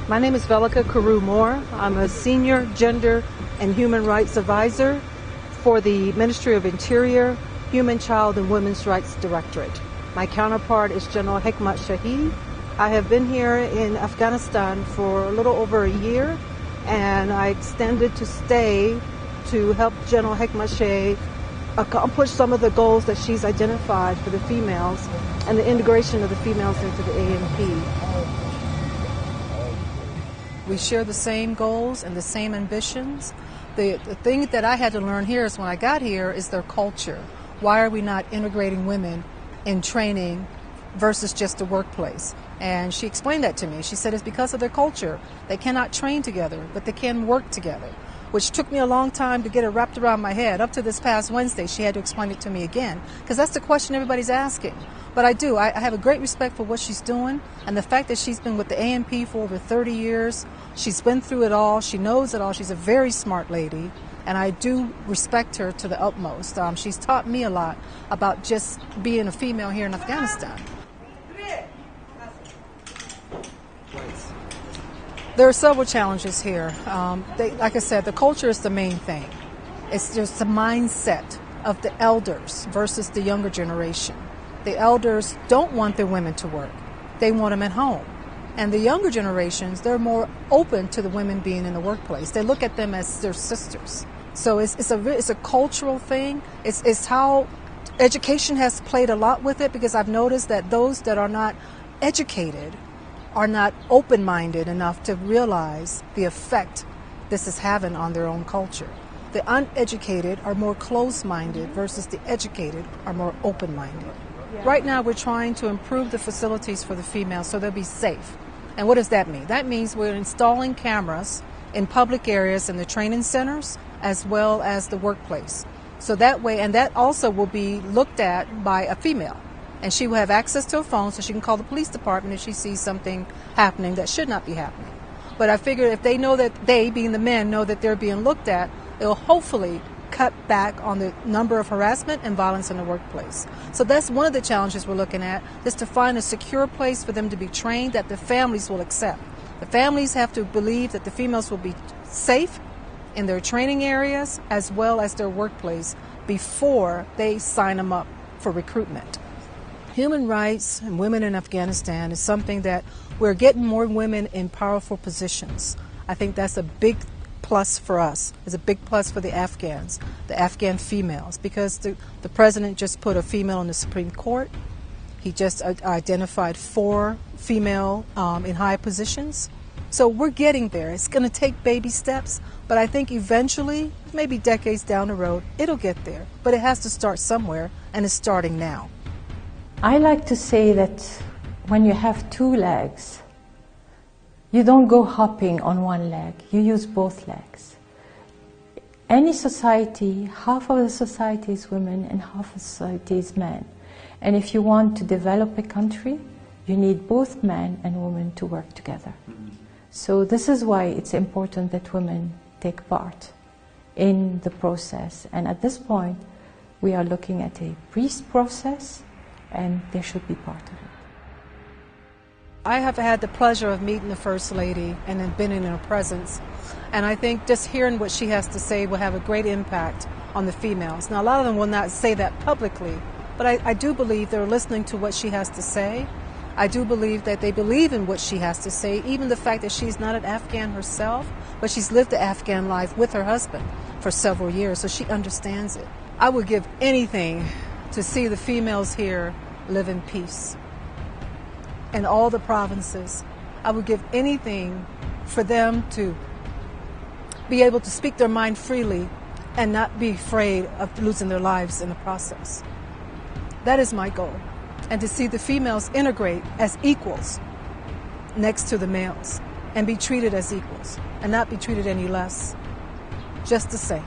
My name is Velika Carew. I'm a Senior Gender and Human Rights Advisor for the Ministry of Interior, Human, Child, and Women's Rights Directorate. My counterpart is General Hikmat Shahid. I have been here in Afghanistan for a little over a year, and I extended to stay to help General Hikmat Shahid accomplish some of the goals that she's identified for the females and the integration of the females into the AMP. We share the same goals and the same ambitions. The thing that I had to learn here is when I got here is their culture. Why are we not integrating women in training versus just the workplace? And she explained that to me. She said it's because of their culture. They cannot train together, but they can work together, which took me a long time to get it wrapped around my head. Up to this past Wednesday, she had to explain it to me again, because that's the question everybody's asking. But I have a great respect for what she's doing, and the fact that she's been with the AMP for over 30 years, she's been through it all, she knows it all, she's a very smart lady, and I do respect her to the utmost. She's taught me a lot about just being a female here in Afghanistan. There are several challenges here. Like I said, the culture is the main thing. It's just the mindset of the elders versus the younger generation. The elders don't want their women to work. They want them at home. And the younger generations, they're more open to the women being in the workplace. They look at them as their sisters. So it's a cultural thing. It's how education has played a lot with it, because I've noticed that those that are not educated are not open-minded enough to realize the effect this is having on their own culture. The uneducated are more closed-minded versus the educated are more open-minded. Yeah. Right now we're trying to improve the facilities for the females so they'll be safe. And what does that mean? That means we're installing cameras in public areas in the training centers as well as the workplace. So that way, and that also will be looked at by a female. And she will have access to a phone so she can call the police department if she sees something happening that should not be happening. But I figure if they know that they, being the men, know that they're being looked at, it'll hopefully cut back on the number of harassment and violence in the workplace. So that's one of the challenges we're looking at, is to find a secure place for them to be trained that the families will accept. The families have to believe that the females will be safe in their training areas as well as their workplace before they sign them up for recruitment. Human rights and women in Afghanistan is something that we're getting more women in powerful positions. I think that's a big plus for us. It's a big plus for the Afghan females, because the president just put a female in the Supreme Court. He just identified 4 female in high positions. So we're getting there. It's going to take baby steps, but I think eventually, maybe decades down the road, it'll get there. But it has to start somewhere, and it's starting now. I like to say that when you have 2 legs, you don't go hopping on one leg, you use both legs. Any society, half of the society is women and half of the society is men. And if you want to develop a country, you need both men and women to work together. So this is why it's important that women take part in the process. And at this point, we are looking at a peace process, and they should be part of it. I have had the pleasure of meeting the First Lady and then been in her presence, and I think just hearing what she has to say will have a great impact on the females. Now, a lot of them will not say that publicly, but I do believe they're listening to what she has to say. I do believe that they believe in what she has to say, even the fact that she's not an Afghan herself, but she's lived the Afghan life with her husband for several years, so she understands it. I would give anything to see the females here live in peace. In all the provinces, I would give anything for them to be able to speak their mind freely and not be afraid of losing their lives in the process. That is my goal. And to see the females integrate as equals next to the males and be treated as equals and not be treated any less, just the same.